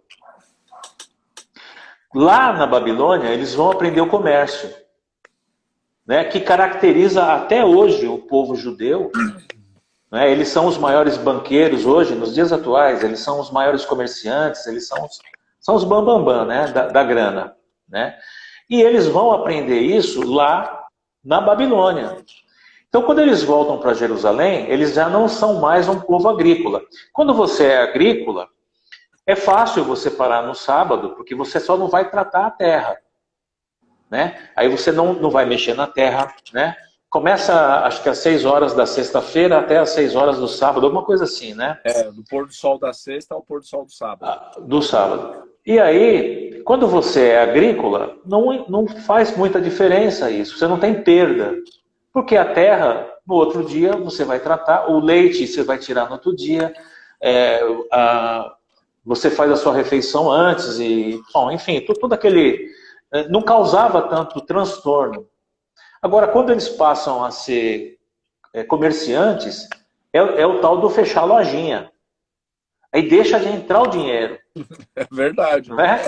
Lá na Babilônia, eles vão aprender o comércio, né, que caracteriza até hoje o povo judeu. Né, eles são os maiores banqueiros hoje, nos dias atuais, eles são os maiores comerciantes, eles são os bambambam, né, da grana. Né? E eles vão aprender isso lá na Babilônia. Então, quando eles voltam para Jerusalém, eles já não são mais um povo agrícola. Quando você é agrícola, é fácil você parar no sábado, porque você só não vai tratar a terra. Né? Aí você não vai mexer na terra. Né? Começa, acho que às 6 horas da sexta-feira até às 6 horas do sábado, alguma coisa assim, né? Do pôr do sol da sexta ao pôr do sol do sábado. Do sábado. E aí, quando você é agrícola, não faz muita diferença isso. Você não tem perda. Porque a terra, no outro dia, você vai tratar, o leite você vai tirar no outro dia, você faz a sua refeição antes, e, bom, enfim, tudo aquele... Não causava tanto transtorno. Agora, quando eles passam a ser comerciantes, é o tal do fechar a lojinha. Aí deixa de entrar o dinheiro. É verdade. Né?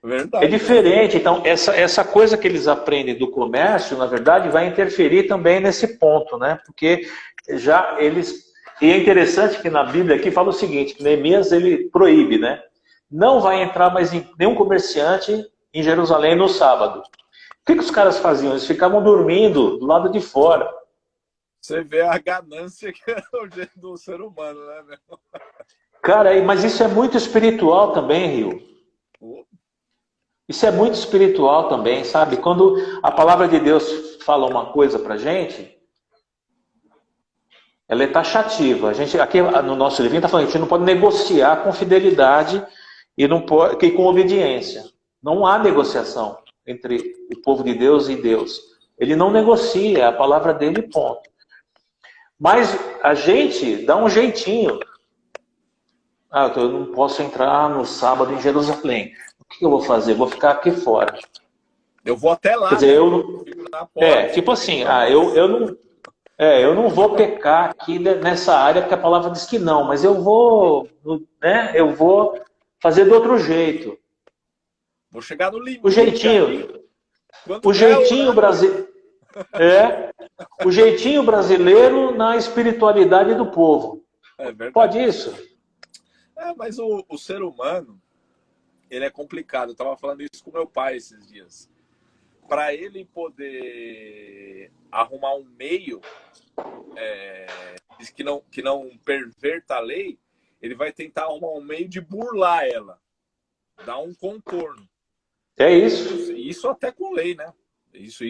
Verdade. É diferente. Então, essa coisa que eles aprendem do comércio, na verdade, vai interferir também nesse ponto, né? Porque já eles... E é interessante que na Bíblia aqui fala o seguinte, que Neemias, ele proíbe, né? Não vai entrar mais nenhum comerciante em Jerusalém no sábado. O que os caras faziam? Eles ficavam dormindo do lado de fora. Você vê a ganância que é o jeito do ser humano, né, meu? Cara, mas isso é muito espiritual também, Rio. Isso é muito espiritual também, sabe? Quando a palavra de Deus fala uma coisa pra gente, ela é taxativa. A gente, aqui no nosso livrinho está falando que a gente não pode negociar com fidelidade e com obediência. Não há negociação entre o povo de Deus e Deus. Ele não negocia, a palavra dele, ponto. Mas a gente dá um jeitinho. Eu não posso entrar no sábado em Jerusalém. O que eu vou fazer? Vou ficar aqui fora. Eu vou até lá. Quer dizer, né? Tipo assim, eu não vou pecar aqui nessa área porque a palavra diz que não, mas eu vou, né? Eu vou fazer do outro jeito. Vou chegar no limite. O jeitinho brasileiro. O jeitinho brasileiro na espiritualidade do povo. É verdade. Pode isso? Mas o ser humano, ele é complicado. Eu estava falando isso com meu pai esses dias. Para ele poder arrumar um meio que não perverta a lei, ele vai tentar arrumar um meio de burlar ela, dar um contorno. É isso. Isso até com lei, né? Isso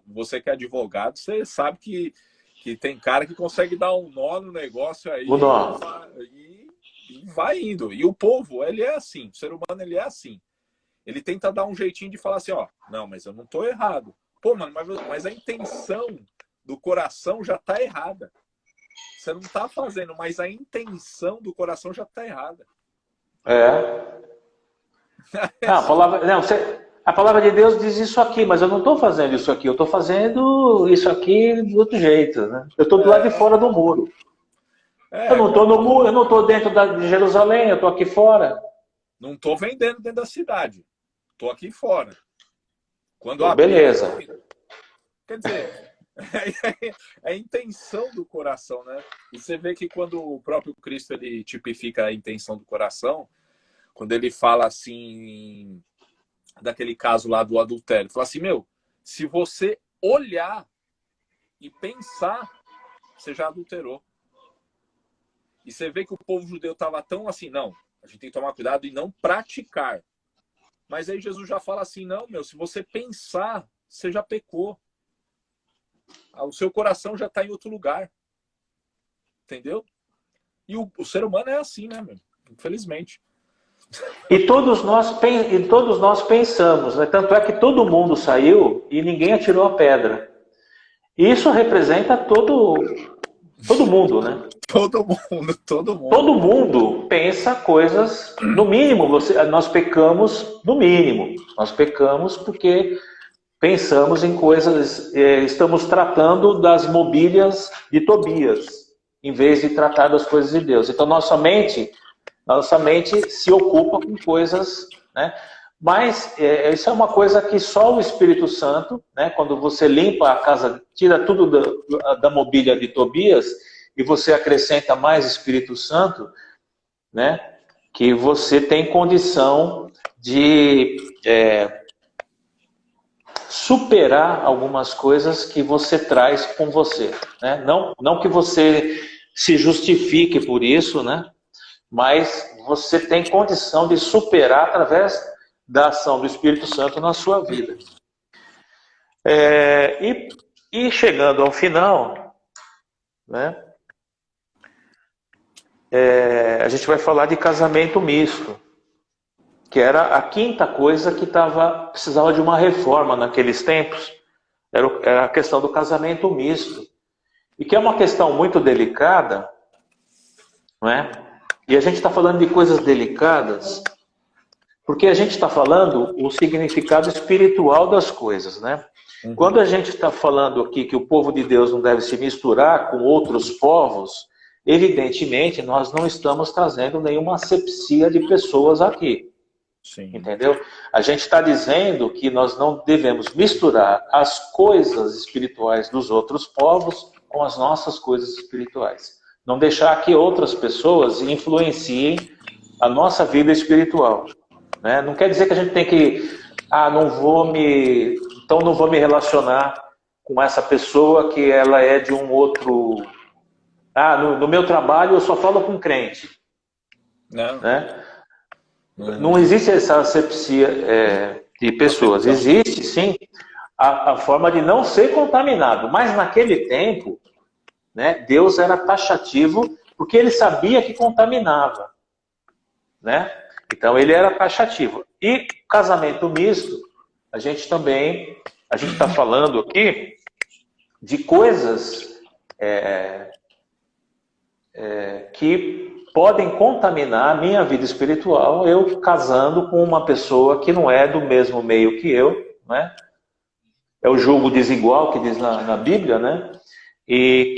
você que é advogado, você sabe que tem cara que consegue dar um nó no negócio aí e vai indo. E o povo, ele é assim, o ser humano, ele é assim. Ele tenta dar um jeitinho de falar assim, ó, não, mas eu não tô errado. Pô, mano, mas a intenção do coração já tá errada. Você não tá fazendo, mas a intenção do coração já tá errada. A palavra de Deus diz isso aqui, mas eu não estou fazendo isso aqui, eu estou fazendo isso aqui de outro jeito, né? Eu estou do lado de fora do muro. Eu não estou no muro, eu não estou dentro de Jerusalém, eu estou aqui fora. Não estou vendendo dentro da cidade, estou aqui fora. Beleza. Quer dizer, é a intenção do coração, né? E você vê que quando o próprio Cristo ele tipifica a intenção do coração, quando ele fala assim, daquele caso lá do adultério, fala assim, se você olhar e pensar, você já adulterou. E você vê que o povo judeu estava tão assim, não, a gente tem que tomar cuidado e não praticar. Mas aí Jesus já fala assim, não, se você pensar, você já pecou. O seu coração já está em outro lugar. Entendeu? E o ser humano é assim, né, infelizmente. E todos nós pensamos, né? Tanto é que todo mundo saiu e ninguém atirou a pedra. Isso representa todo mundo, né? Todo mundo. Todo mundo pensa coisas, no mínimo, nós pecamos no mínimo. Nós pecamos porque pensamos em coisas, estamos tratando das mobílias de Tobias, em vez de tratar das coisas de Deus. Então nossa mente se ocupa com coisas, né? Mas isso é uma coisa que só o Espírito Santo, né? Quando você limpa a casa, tira tudo da mobília de Tobias e você acrescenta mais Espírito Santo, né? Que você tem condição de superar algumas coisas que você traz com você, né? Não que você se justifique por isso, né? Mas você tem condição de superar através da ação do Espírito Santo na sua vida. E chegando ao final, né? A gente vai falar de casamento misto, que era a quinta coisa que precisava de uma reforma naqueles tempos. Era a questão do casamento misto. E que é uma questão muito delicada, não é? E a gente está falando de coisas delicadas, porque a gente está falando o significado espiritual das coisas, né? Quando a gente está falando aqui que o povo de Deus não deve se misturar com outros povos, evidentemente nós não estamos trazendo nenhuma asepsia de pessoas aqui. Sim. Entendeu? A gente está dizendo que nós não devemos misturar as coisas espirituais dos outros povos com as nossas coisas espirituais. Não deixar que outras pessoas influenciem a nossa vida espiritual, né? Não quer dizer que a gente tem que, não vou me relacionar com essa pessoa que ela é de um outro... no meu trabalho eu só falo com crente. Não. Né? Não existe essa asepsia de pessoas. Existe, sim, a forma de não ser contaminado. Mas naquele tempo, né, Deus era taxativo porque ele sabia que contaminava, né? Então ele era taxativo. E casamento misto, a gente está falando aqui de coisas que podem contaminar a minha vida espiritual, eu casando com uma pessoa que não é do mesmo meio que eu, né? É o julgo desigual que diz na Bíblia, né? E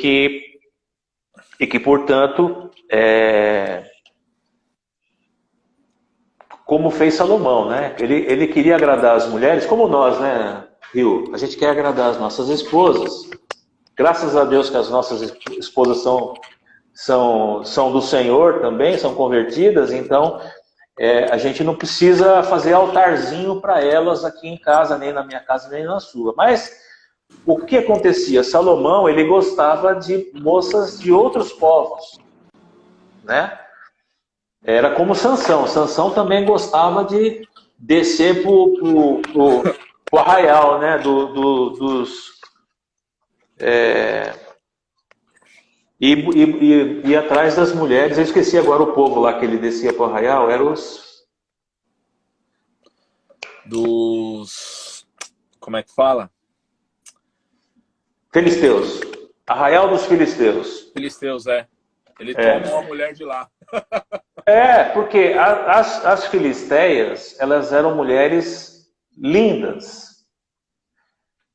que portanto, como fez Salomão, né? Ele queria agradar as mulheres, como nós, né, Rio? A gente quer agradar as nossas esposas. Graças a Deus que as nossas esposas são do Senhor também, são convertidas, então a gente não precisa fazer altarzinho para elas aqui em casa, nem na minha casa, nem na sua. Mas o que acontecia? Salomão, ele gostava de moças de outros povos, né? Era como Sansão. Sansão também gostava de descer pro arraial, né? E atrás das mulheres. Eu esqueci agora o povo lá que ele descia pro arraial. Eram dos... Como é que fala? filisteus. Arraial dos filisteus. Filisteus, é. Ele toma uma mulher de lá. Porque as filisteias, elas eram mulheres lindas.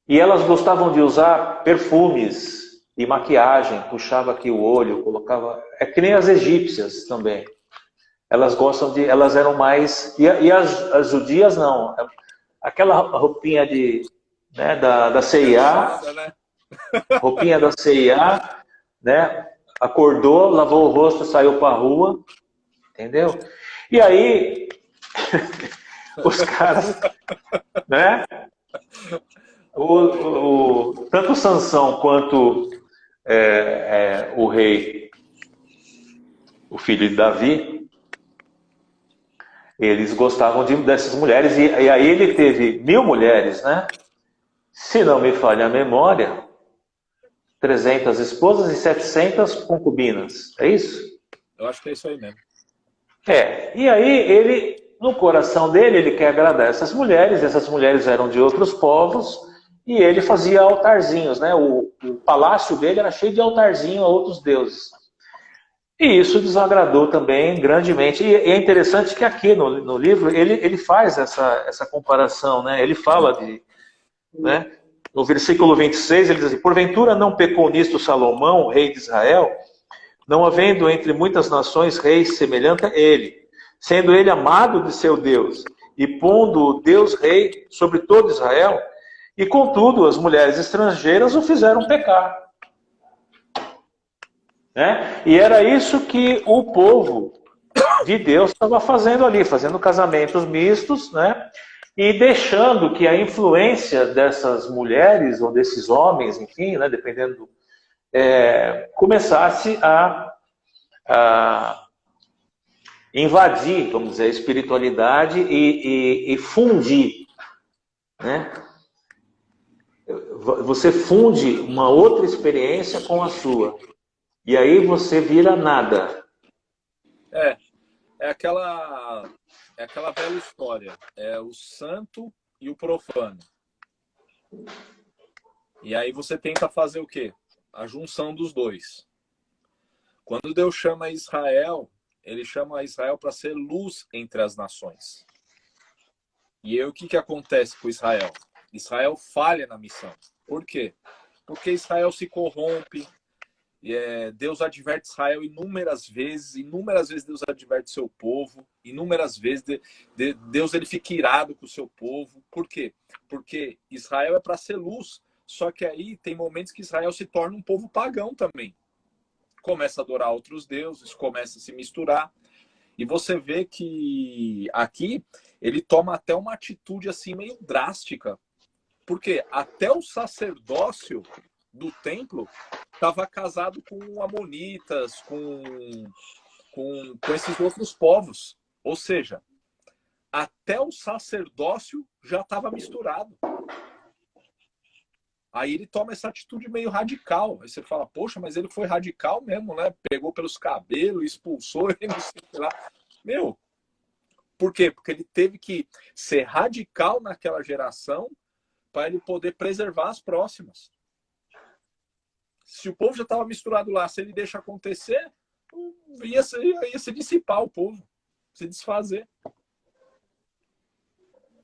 E elas gostavam de usar perfumes e maquiagem, puxava aqui o olho, colocava... É que nem as egípcias também. Elas eram mais... E as judias não. Aquela roupinha da CIA, Né? roupinha da CIA, né? Acordou, lavou o rosto, saiu para a rua, entendeu? E aí, os caras, né? Tanto Sansão quanto o rei, o filho de Davi, eles gostavam dessas mulheres, e aí ele teve 1000 mulheres, né? Se não me falha a memória, 300 esposas e 700 concubinas, é isso? Eu acho que é isso aí mesmo. E aí ele, no coração dele, ele quer agradar essas mulheres eram de outros povos, e ele fazia altarzinhos, né? O palácio dele era cheio de altarzinho a outros deuses. E isso desagradou também grandemente. E é interessante que aqui no livro ele faz essa comparação, né? Ele fala né? No versículo 26, ele diz assim: porventura não pecou nisto Salomão, rei de Israel, não havendo entre muitas nações rei semelhante a ele, sendo ele amado de seu Deus, e pondo o Deus rei sobre todo Israel, e contudo as mulheres estrangeiras o fizeram pecar. Né? E era isso que o povo de Deus estava fazendo ali, fazendo casamentos mistos, né? E deixando que a influência dessas mulheres ou desses homens, enfim, né, dependendo, começasse a invadir, vamos dizer, a espiritualidade e fundir, né? Você funde uma outra experiência com a sua, e aí você vira nada. É aquela velha história. É o santo e o profano. E aí você tenta fazer o quê? A junção dos dois. Quando Deus chama Israel, ele chama Israel para ser luz entre as nações. E aí o que acontece com Israel? Israel falha na missão. Por quê? Porque Israel se corrompe. Deus adverte Israel inúmeras vezes Deus adverte seu povo, inúmeras vezes Deus ele fica irado com o seu povo. Por quê? Porque Israel é para ser luz, só que aí tem momentos que Israel se torna um povo pagão também. Começa a adorar outros deuses, começa a se misturar, e você vê que aqui ele toma até uma atitude assim meio drástica, porque até o sacerdócio do templo estava casado com amonitas, com esses outros povos. Ou seja, até o sacerdócio já estava misturado. Aí ele toma essa atitude meio radical. Aí você fala, poxa, mas ele foi radical mesmo, né? Pegou pelos cabelos, expulsou ele, não sei lá. Meu, por quê? Porque ele teve que ser radical naquela geração para ele poder preservar as próximas. Se o povo já estava misturado lá, se ele deixa acontecer, ia se dissipar o povo, se desfazer.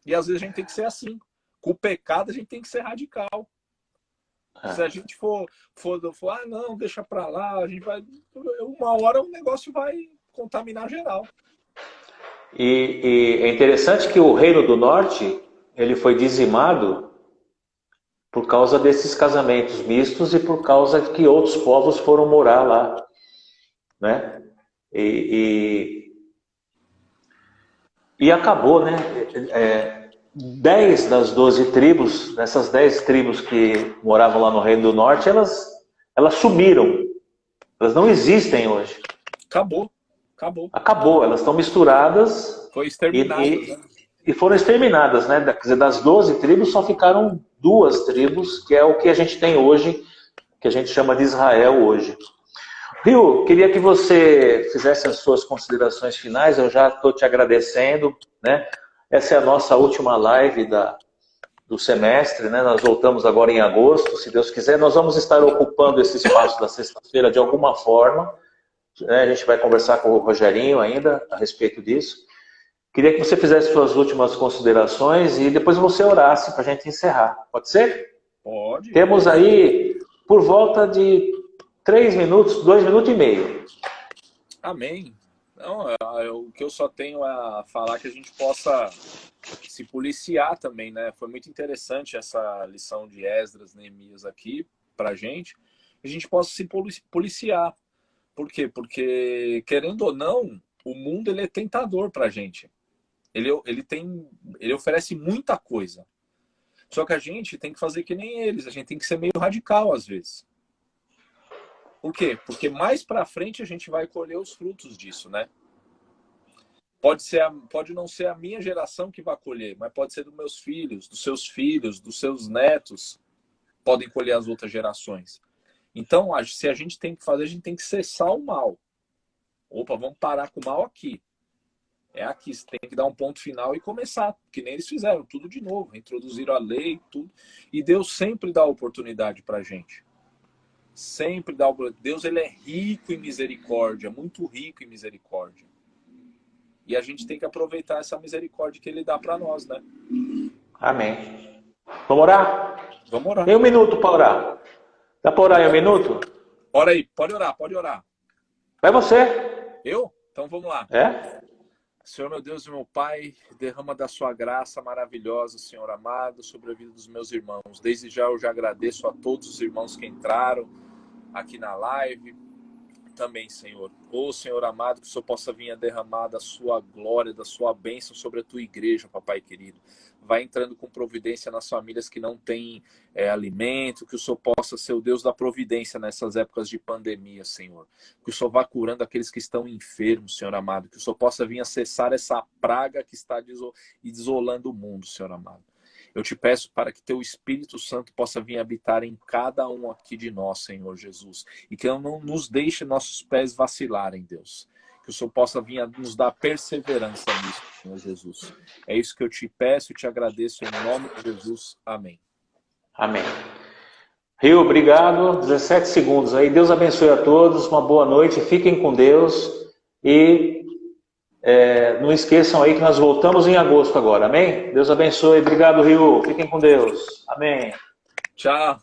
E às vezes a gente tem que ser assim. Com o pecado a gente tem que ser radical. Se a gente for não, deixa pra lá, a gente vai... Uma hora o negócio vai contaminar geral. E é interessante que o Reino do Norte, ele foi dizimado por causa desses casamentos mistos e por causa que outros povos foram morar lá, né? E acabou, né? 10 das 12 tribos, dessas 10 tribos que moravam lá no Reino do Norte, elas sumiram. Elas não existem hoje. Acabou. Acabou. Acabou, elas estão misturadas. Foi exterminado. E foram exterminadas, né? Quer dizer, das 12 tribos só ficaram 2 tribos, que é o que a gente tem hoje, que a gente chama de Israel hoje. Rio, queria que você fizesse as suas considerações finais, eu já estou te agradecendo, né? Essa é a nossa última live do semestre, né? Nós voltamos agora em agosto, se Deus quiser. Nós vamos estar ocupando esse espaço da sexta-feira de alguma forma, né? A gente vai conversar com o Rogerinho ainda a respeito disso. Queria que você fizesse suas últimas considerações e depois você orasse para a gente encerrar. Pode ser? Pode. Temos aí por volta de 3 minutos, 2 minutos e meio. Amém. Não, o que eu só tenho a falar é que a gente possa se policiar também, né? Foi muito interessante essa lição de Esdras, Neemias aqui pra gente. A gente possa se policiar. Por quê? Porque, querendo ou não, o mundo ele é tentador pra gente. Ele oferece muita coisa. Só que a gente tem que fazer que nem eles. A gente tem que ser meio radical às vezes. Por quê? Porque mais pra frente a gente vai colher os frutos disso, né? Pode não ser a minha geração que vai colher, mas pode ser dos meus filhos, dos seus netos, podem colher as outras gerações. Então, se a gente tem que fazer, a gente tem que cessar o mal. Opa, vamos parar com o mal aqui. É aqui, você tem que dar um ponto final e começar, que nem eles fizeram, tudo de novo, introduziram a lei, tudo. E Deus sempre dá oportunidade pra gente. Sempre dá. Deus, ele é rico em misericórdia, muito rico em misericórdia. E a gente tem que aproveitar essa misericórdia que ele dá para nós, né? Amém. Vamos orar? Vamos orar. Tem 1 minuto para orar. Dá para orar em 1 minuto? Ora aí, pode orar, pode orar. Vai você. Eu? Então vamos lá. Senhor, meu Deus e meu Pai, derrama da sua graça maravilhosa, Senhor amado, sobre a vida dos meus irmãos. Desde já eu já agradeço a todos os irmãos que entraram aqui na live. Também, Senhor. Ô, Senhor amado, que o Senhor possa vir a derramar da sua glória, da sua bênção sobre a tua igreja, papai querido. Vai entrando com providência nas famílias que não têm alimento, que o Senhor possa ser o Deus da providência nessas épocas de pandemia, Senhor. Que o Senhor vá curando aqueles que estão enfermos, Senhor amado. Que o Senhor possa vir a cessar essa praga que está desolando o mundo, Senhor amado. Eu te peço para que teu Espírito Santo possa vir habitar em cada um aqui de nós, Senhor Jesus. E que não nos deixe nossos pés vacilarem, Deus. Que o Senhor possa vir a nos dar perseverança nisso, Senhor Jesus. É isso que eu te peço e te agradeço em nome de Jesus. Amém. Amém. Rio, obrigado. 17 segundos aí. Deus abençoe a todos. Uma boa noite. Fiquem com Deus. E não esqueçam aí que nós voltamos em agosto agora. Amém? Deus abençoe. Obrigado, Rio. Fiquem com Deus. Amém. Tchau.